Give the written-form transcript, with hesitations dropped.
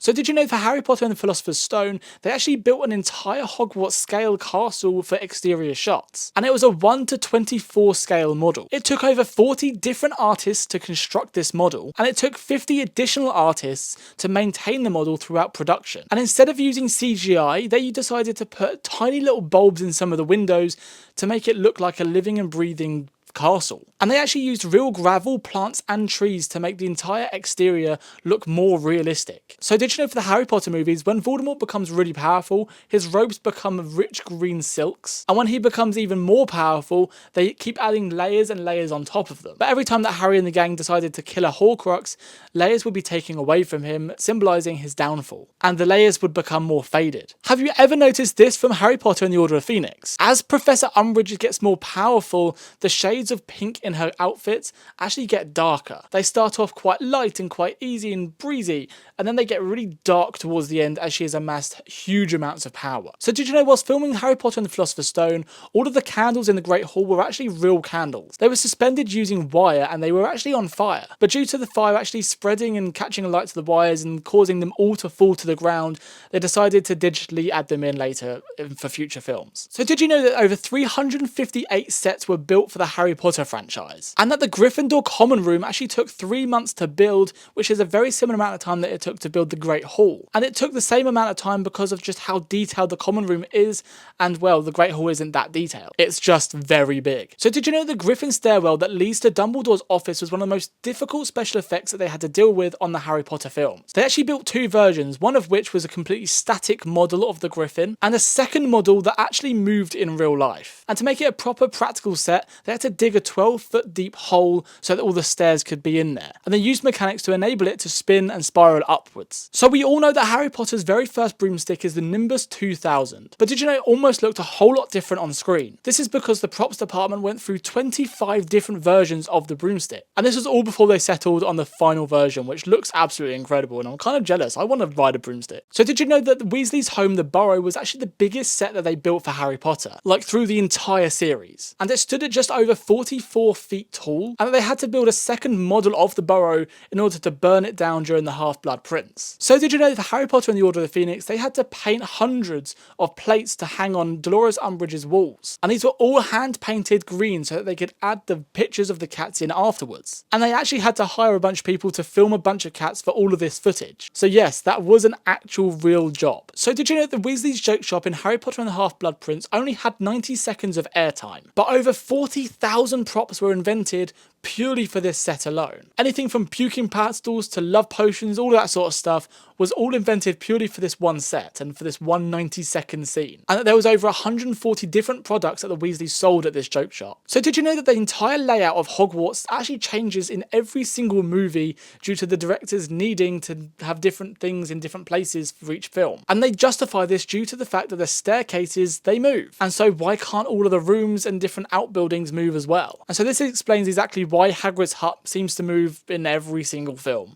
So did you know for Harry Potter and the Philosopher's Stone, they actually built an entire Hogwarts scale castle for exterior shots, and it was a 1:24 scale model. It took over 40 different artists to construct this model, and it took 50 additional artists to maintain the model throughout production. And instead of using CGI, they decided to put tiny little bulbs in some of the windows to make it look like a living and breathing castle. And they actually used real gravel, plants and trees to make the entire exterior look more realistic. So did you know for the Harry Potter movies, when Voldemort becomes really powerful, his robes become rich green silks, and when he becomes even more powerful, they keep adding layers and layers on top of them. But every time that Harry and the gang decided to kill a Horcrux, layers would be taken away from him, symbolising his downfall, and the layers would become more faded. Have you ever noticed this from Harry Potter and the Order of Phoenix? As Professor Umbridge gets more powerful, the shades of pink in her outfits actually get darker. They start off quite light and quite easy and breezy, and then they get really dark towards the end as she has amassed huge amounts of power. So did you know whilst filming Harry Potter and the Philosopher's Stone, all of the candles in the Great Hall were actually real candles. They were suspended using wire and they were actually on fire. But due to the fire actually spreading and catching light to the wires and causing them all to fall to the ground, they decided to digitally add them in later for future films. So did you know that over 358 sets were built for the Harry Potter franchise? And that the Gryffindor common room actually took 3 months to build, which is a very similar amount of time that it took to build the Great Hall. And it took the same amount of time because of just how detailed the common room is, and well, the Great Hall isn't that detailed. It's just very big. So did you know the Griffin stairwell that leads to Dumbledore's office was one of the most difficult special effects that they had to deal with on the Harry Potter films? They actually built 2 versions, one of which was a completely static model of the Griffin, and a second model that actually moved in real life. And to make it a proper practical set, they had to dig a 12-foot deep hole so that all the stairs could be in there. And they used mechanics to enable it to spin and spiral upwards. So we all know that Harry Potter's very first broomstick is the Nimbus 2000. But did you know it almost looked a whole lot different on screen? This is because the props department went through 25 different versions of the broomstick. And this was all before they settled on the final version, which looks absolutely incredible. And I'm kind of jealous. I want to ride a broomstick. So did you know that the Weasley's home, the Burrow, was actually the biggest set that they built for Harry Potter? Like through the entire series. And it stood at just over 44 feet tall. And they had to build a second model of the Burrow in order to burn it down during the Half-Blood Prince. So did you know that for Harry Potter and the Order of the Phoenix, they had to paint hundreds of plates to hang on Dolores Umbridge's walls. And these were all hand-painted green so that they could add the pictures of the cats in afterwards. And they actually had to hire a bunch of people to film a bunch of cats for all of this footage. So yes, that was an actual real job. So did you know that the Weasley's joke shop in Harry Potter and the Half-Blood Prince only had 90 seconds of airtime, but over 40,000 props were invented purely for this set alone. Anything from puking pastels to love potions, all that sort of stuff was all invented purely for this one set and for this 190-second scene. And that there was over 140 different products that the Weasleys sold at this joke shop. So did you know that the entire layout of Hogwarts actually changes in every single movie due to the directors needing to have different things in different places for each film? And they justify this due to the fact that the staircases, they move. And so why can't all of the rooms and different outbuildings move as well? And so this explains exactly why Hagrid's hut seems to move in every single film.